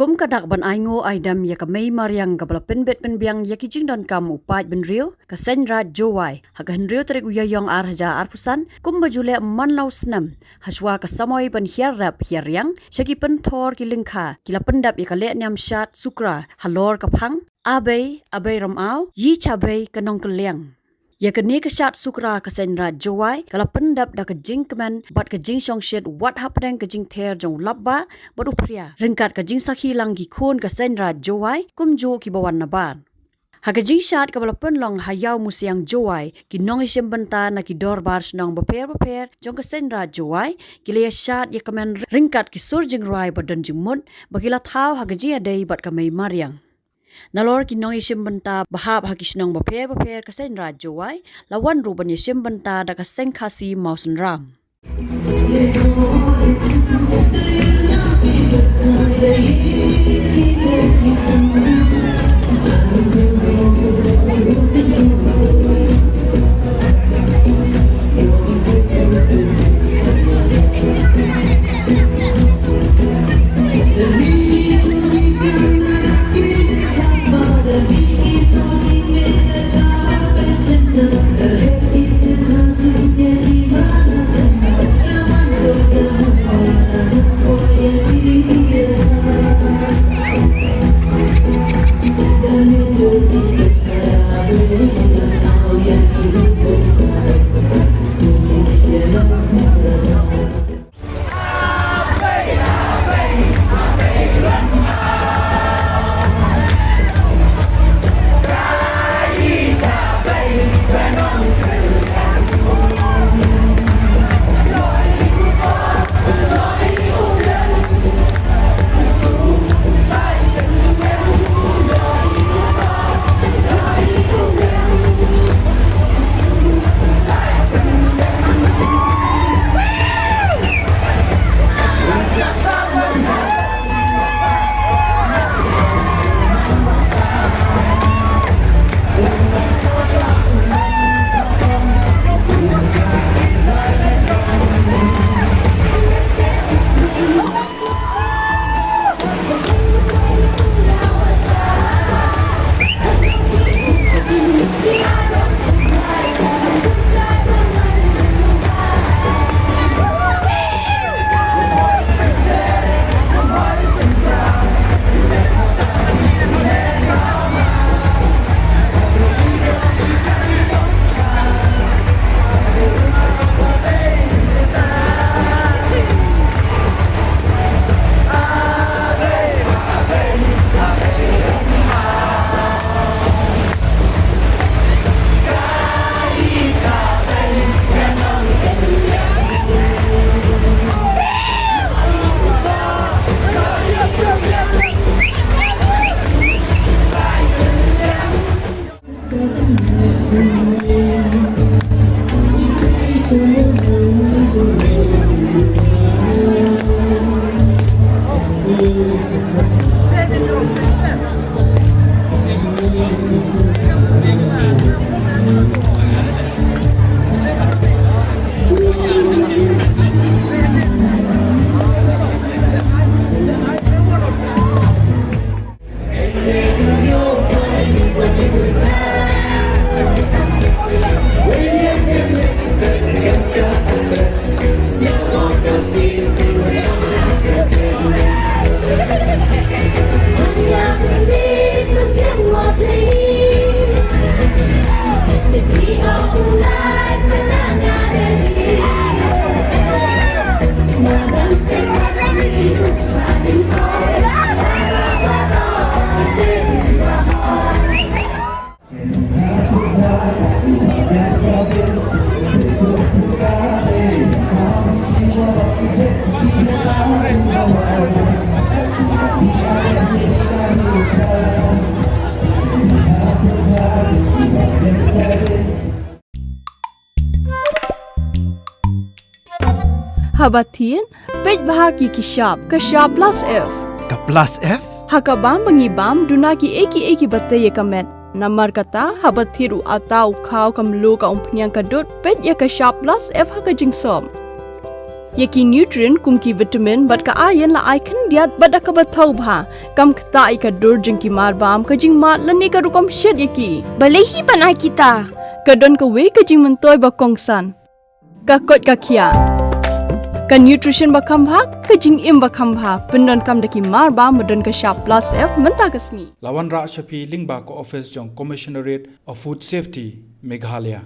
Kum kadak ban aingo aidam ya kamei mariang kabla penbet penbiang ya kijing don kam upat benrio ka Seiñraij Jowai haka henrio terik uyayong arhaja arpusan kum bajule man lau senam haswa ka samoy ban hiarap hiaryang syaki pentor ki lingkha kila pendap ya ka Lehniam Shad Sukra halor ka phang abai ramau yi chabai kanong keliang. Ya kini ke Shad Sukra ke Seiñraij Jowai kalau pendap dah ke Jingkeman bat ke Jing Shed wat Hapdeng ke Jingther jong Lapbah baru pria ringkat ke Jing sakhi lang ki khon ke Seiñraij Jowai kumjo ki bawan nabar. Haka Jing Shad ke balapan long hayau musiang Jowai ki nong isim benta na ki dorbar senong beper jong ke Seiñraij Jowai ki le Shad ya kemen ringkat ki sur Seiñraij badan jingmut bagila thau haka ji adai bat ke mai mariang. Nalor ki nong isim benta bahab haki senong beper ke Seiñraij Jowai lawan ruban isim benta da ka sengkasi mausen ram. Habatin, pej bahagi kishab, kashab plus F. Ka plus F? Hakabam bangibam dunaki eki bate yekamet. Namar kata habathiru atau kau kamlu ka umpnyang kadut pej ya kashab plus F haka jingsom. Yaki nutrient kum ki vitamin bat ka iron la icon diat bat ka bathau bha kam khta I ka dur jing ki mar bam ka jing mat la ne ka rukom shed yaki Balehi panai kita. ka don ka we ka jing mentoi ba kongsan ka kot ka khia ka nutrition ba kham bha ka jing im ba kham bha pendon kam daki mar bam don ka sharp plus f menta kasni Lawan Ra Shafi Lingba ko office jong Commissionerate of Food Safety Meghalaya